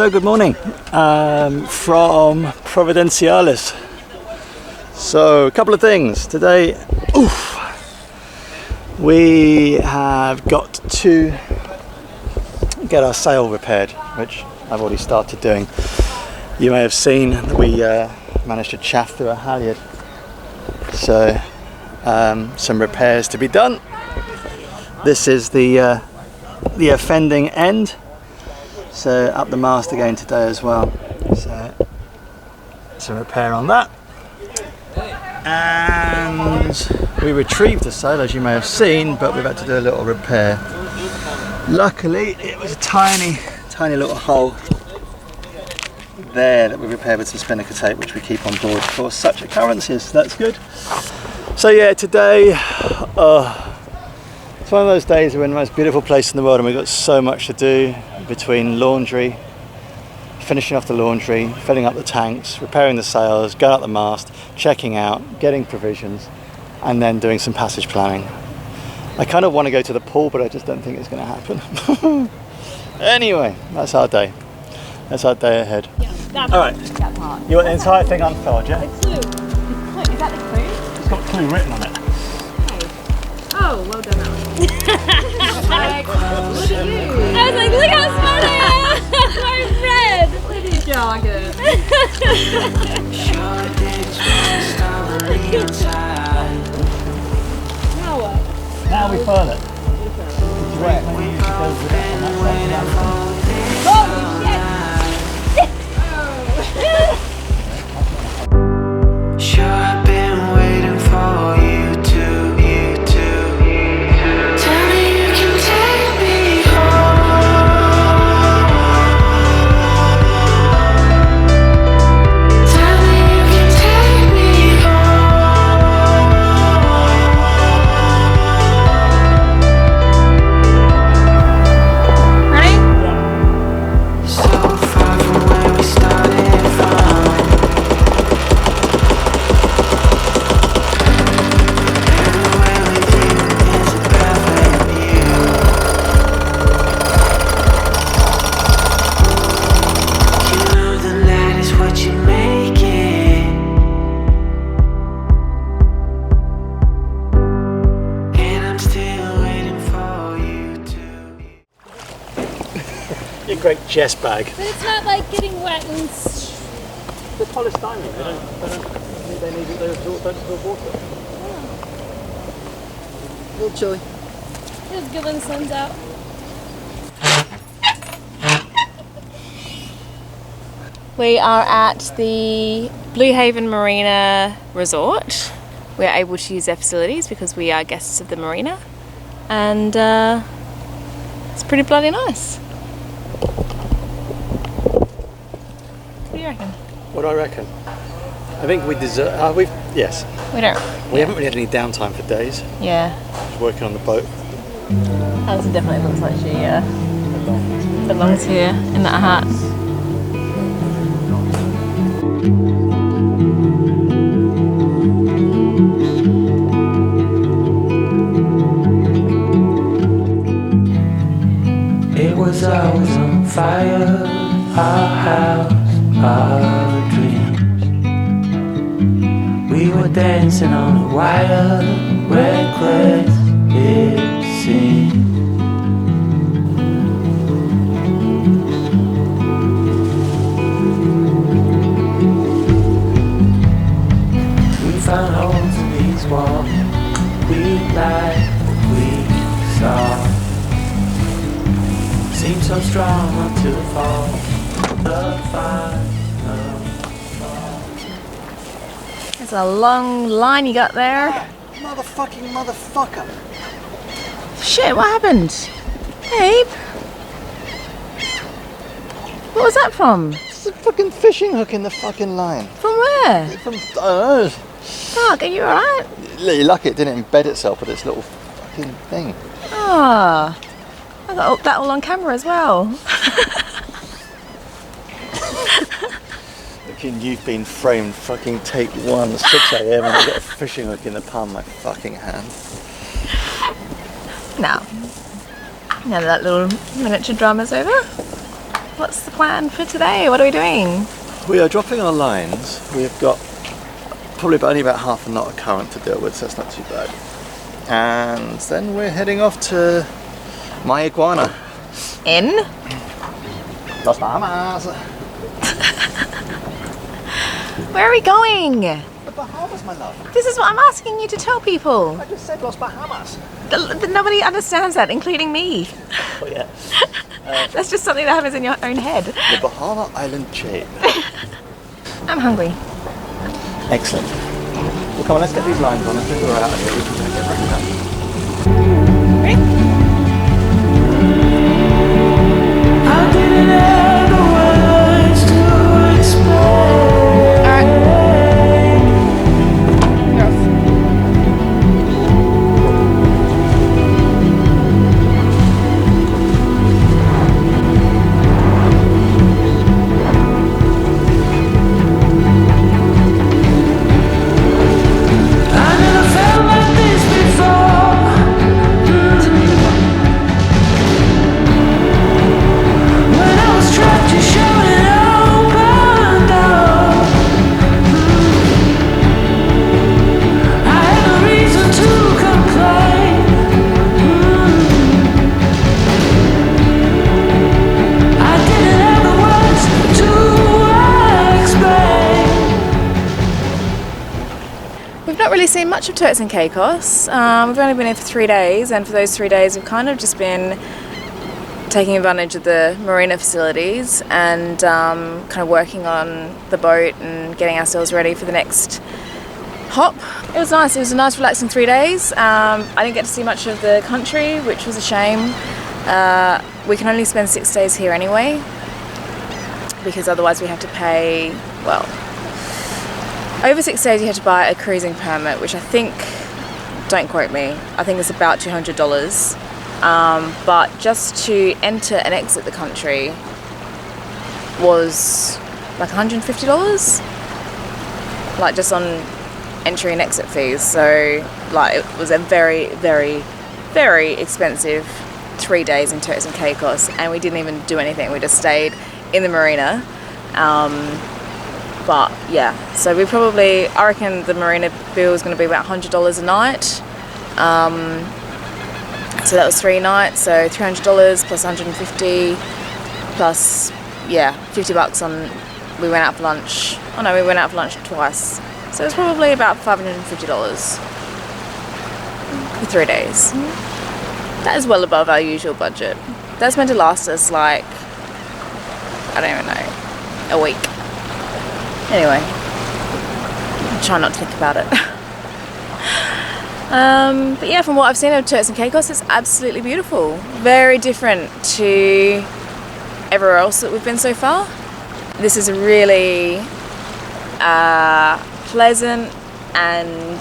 Hello, good morning from Providenciales. So, a couple of things today. We have got to get our sail repaired, which I've already started doing. You may have seen that we managed to chaff through a halyard. So, some repairs to be done. This is the offending end. So up the mast again today as well. So some repair on that. And we retrieved the sail, as you may have seen, but we've had to do a little repair. Luckily it was a tiny little hole there that we repaired with some spinnaker tape, which we keep on board for such occurrences. So that's good. So yeah, today it's one of those days we're in the most beautiful place in the world and we've got so much to do between laundry, finishing off the laundry, filling up the tanks, repairing the sails, going up the mast, checking out, getting provisions, and then doing some passage planning. I kind of want to go to the pool, but I just don't think it's going to happen. Anyway, that's our day. That's our day ahead. Yeah, all right, that part. you want the entire thing unfurled, yeah? The clue. Is that the clue? It's got clue written on it. Oh, well done, Alan. Look at you. I was like, look how smart I am. I read. Look at you jargon. Now what? Now we furl it. It's wet. Oh, shit. Sure, I've been waiting for you to. Tell me you can take me home. Tell me you can take me home. Ready? So far from where we started from. Your great chest bag. But it's not like getting wet and... The polystyrene, they need it, they absorb water. Little chilly. Feels good when the sun's out. We are at the Blue Haven Marina Resort. We are able to use their facilities because we are guests of the marina. And it's pretty bloody nice. What do you reckon? What do I reckon? I think we deserve. Yes. We don't. We haven't really had any downtime for days. Yeah. Just working on the boat. Alison definitely looks like she belongs here in that hat. It was always on fire, our house, our dreams. We were dancing on a wire, reckless it seemed. We found holes in these walls, we like we saw. Seemed so strong up to the fall. The final fall. There's a long line you got there. Motherfucker. Shit, what happened? Babe? What was that from? It's a fucking fishing hook in the fucking line. From where? From, I don't know. Fuck, are you alright? You're lucky it didn't embed itself with its little fucking thing. Ah, I got that all on camera as well. Looking, you've been framed. Fucking take one, 6 a.m. and I got a fishing hook in the palm of my fucking hand. Now that little miniature drama's over. What's the plan for today? What are we doing? We are dropping our lines. We've got probably only about half a knot of current to deal with, so that's not too bad. And then we're heading off to Mayaguana. In? Los Bahamas. Where are we going? The Bahamas, my love. This is what I'm asking you to tell people. I just said Los Bahamas. Nobody understands that, including me. Oh yeah. That's just something that happens in your own head. The Bahama Island chain. I'm hungry. Excellent. Well, come on, let's get these lines on. Let's we're out of here. We can get wrapped up. Ready? I didn't have the words to explain. You're off. I never felt like this before. When I was trapped, you showed an open door. I had no reason to complain. I didn't have the words to explain. We've not really seen much of Turks and Caicos. We've only been here for 3 days, and for those 3 days we've kind of just been taking advantage of the marina facilities and kind of working on the boat and getting ourselves ready for the next hop. It was nice. It was a nice relaxing 3 days. I didn't get to see much of the country, which was a shame. We can only spend 6 days here anyway, because otherwise we have to pay, well, over 6 days you have to buy a cruising permit, which I think, don't quote me, I think it's about $200. But just to enter and exit the country was like $150, like just on entry and exit fees. So like it was a very, very, very expensive 3 days in Turks and Caicos, and we didn't even do anything. We just stayed in the marina. But yeah, so we probably, I reckon the marina bill is going to be about $100 a night. So that was 3 nights, so $300 plus $150 plus, yeah, $50 on, we went out for lunch. Oh no, we went out for lunch twice. So it was probably about $550 for 3 days. That is well above our usual budget. That's meant to last us like, I don't even know, a week. Anyway, I'll try not to think about it. But yeah, from what I've seen of Turks and Caicos, it's absolutely beautiful. Very different to everywhere else that we've been so far. This is a really pleasant and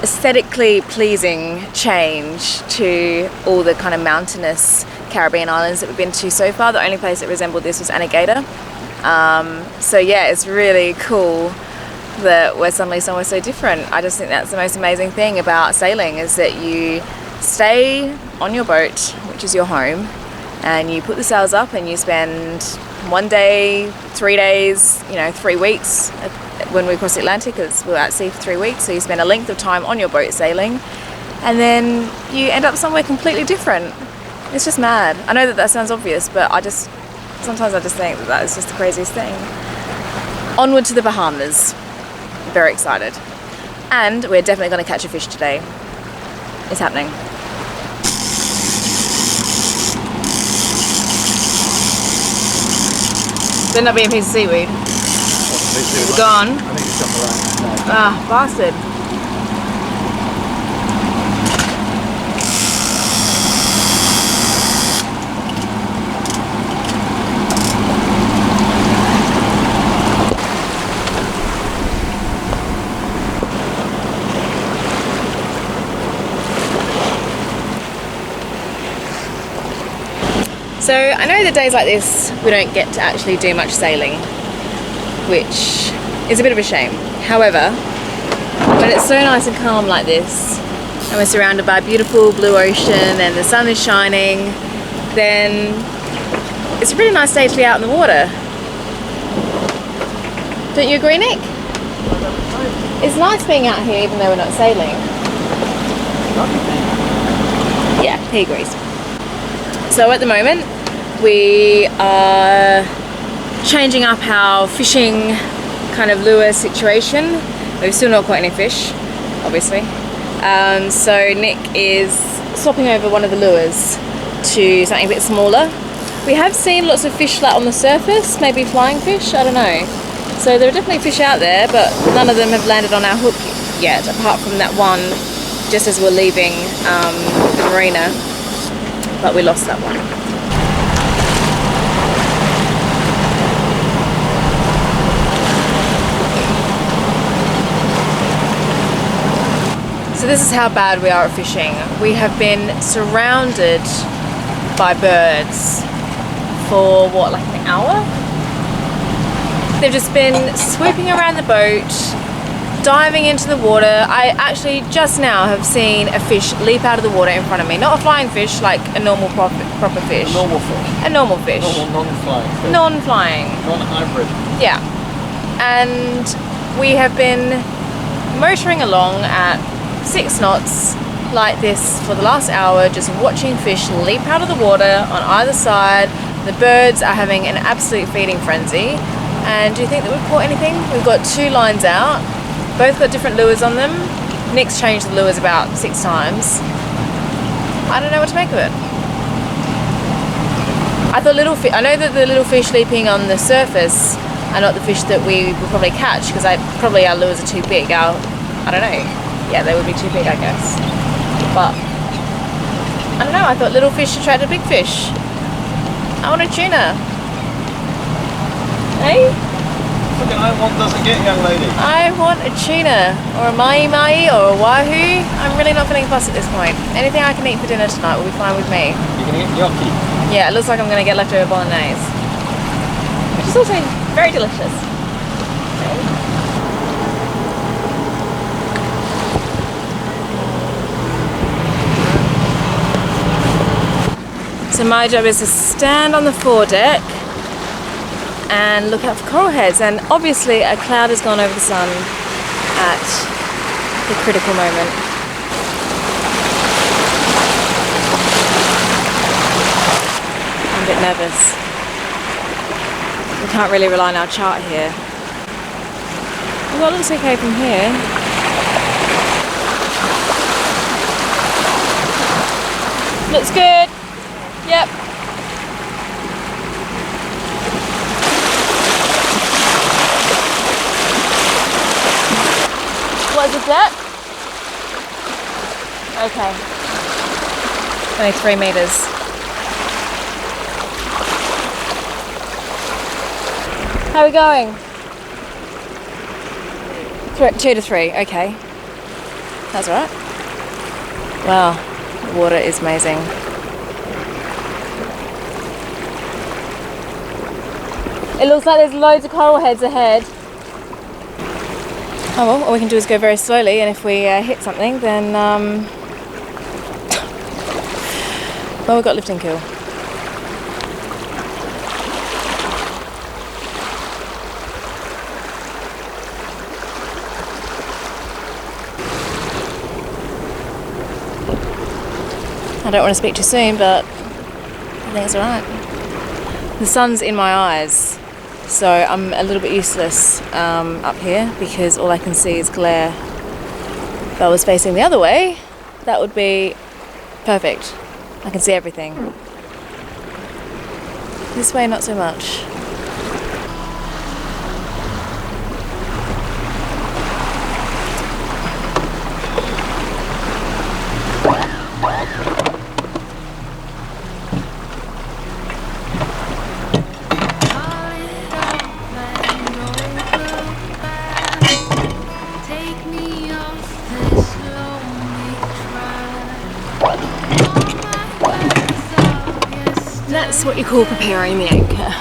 aesthetically pleasing change to all the kind of mountainous Caribbean islands that we've been to so far. The only place that resembled this was Anegada. So yeah, it's really cool that we're suddenly somewhere so different. I just think that's the most amazing thing about sailing, is that you stay on your boat, which is your home, and you put the sails up and you spend 1 day, 3 days, 3 weeks. When we crossed the Atlantic, we were at sea for 3 weeks, so you spend a length of time on your boat sailing, and then you end up somewhere completely different. It's just mad. I know that sounds obvious, but sometimes I just think that is just the craziest thing. Onward to the Bahamas. Very excited. And we're definitely going to catch a fish today. It's happening. Better not be a piece of seaweed. It's gone. I think it's got the right. Ah, bastard. So I know that days like this we don't get to actually do much sailing, which is a bit of a shame. However, when it's so nice and calm like this, and we're surrounded by a beautiful blue ocean and the sun is shining, then it's a really nice day to be out in the water. Don't you agree, Nick? It's nice being out here even though we're not sailing. Yeah, he agrees. So at the moment we are changing up our fishing kind of lure situation. We've still not caught any fish, obviously. So Nick is swapping over one of the lures to something a bit smaller. We have seen lots of fish flat on the surface, maybe flying fish, I don't know. So there are definitely fish out there, but none of them have landed on our hook yet, apart from that one just as we're leaving the marina, but we lost that one. So this is how bad we are at fishing. We have been surrounded by birds for what, like an hour? They've just been swooping around the boat, diving into the water. I actually just now have seen a fish leap out of the water in front of me. Not a flying fish, like a normal proper fish. A normal fish. A normal fish. Normal non-flying fish. Non-flying. Non-hybrid. Yeah. And we have been motoring along at 6 knots like this for the last hour, just watching fish leap out of the water on either side. The birds are having an absolute feeding frenzy. And do you think that we've caught anything? We've got 2 lines out. Both got different lures on them. Nick's changed the lures about 6 times. I don't know what to make of it. I know that the little fish leaping on the surface are not the fish that we will probably catch, because probably our lures are too big. I don't know. Yeah, they would be too big, I guess. But I don't know. I thought little fish attracted big fish. I want a tuna. Hey? Fucking I want doesn't get, young lady. I want a tuna, or a mahi-mahi, or a wahoo. I'm really not feeling fussed at this point. Anything I can eat for dinner tonight will be fine with me. You're gonna get gnocchi. Yeah, it looks like I'm going to get leftover bolognese, which is also very delicious. So my job is to stand on the foredeck and look out for coral heads, and obviously a cloud has gone over the sun at the critical moment. I'm a bit nervous. We can't really rely on our chart here. Well, it looks okay from here. Looks good. Yep. What is the depth? Okay. Only 3 meters. How are we going? 2 to 3, okay. That's all right. Wow, the water is amazing. It looks like there's loads of coral heads ahead. Oh well, all we can do is go very slowly, and if we hit something, then well, we've got lift and kill. I don't want to speak too soon, but I think it's alright. The sun's in my eyes, so I'm a little bit useless up here because all I can see is glare. If I was facing the other way, that would be perfect. I can see everything. This way, not so much. That's what you call preparing the anchor.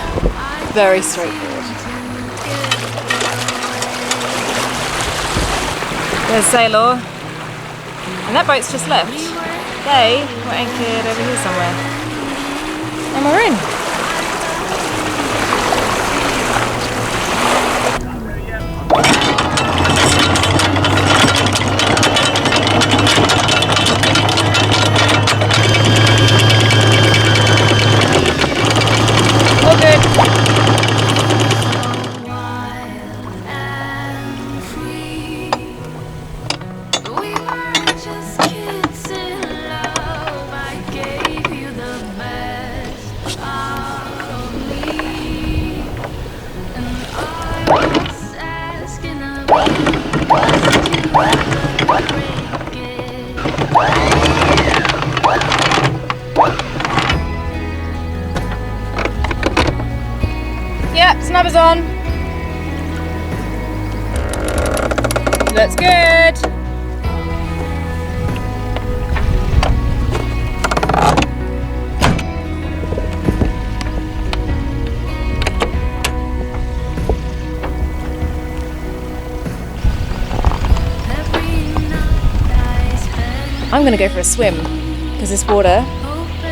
Very straightforward. There's Sailor, and that boat's just left. They were anchored over here somewhere, and we're in. Yep, snubber's on. Looks good. I'm going to go for a swim because this water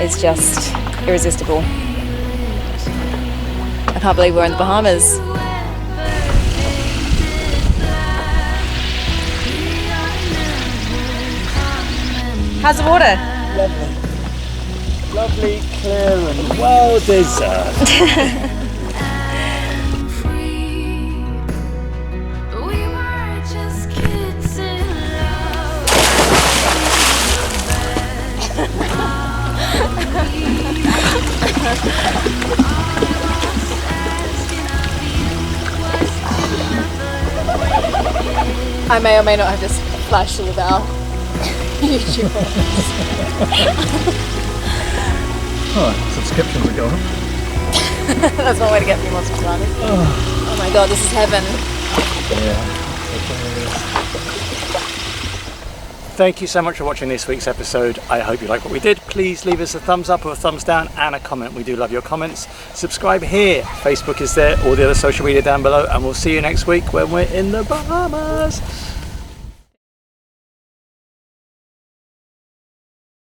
is just irresistible. I can't believe we're in the Bahamas. How's the water? Lovely. Lovely, clear and well deserved. I may or may not have just flashed all of our YouTube followers. Oh, subscriptions are going up. That's one way to get me more subscribers. Oh my god, this is heaven. Yeah. Thank you so much for watching this week's episode. I hope you like what we did. Please leave us a thumbs up or a thumbs down and a comment. We do love your comments. Subscribe here. Facebook is there, all the other social media down below, and we'll see you next week when we're in the Bahamas.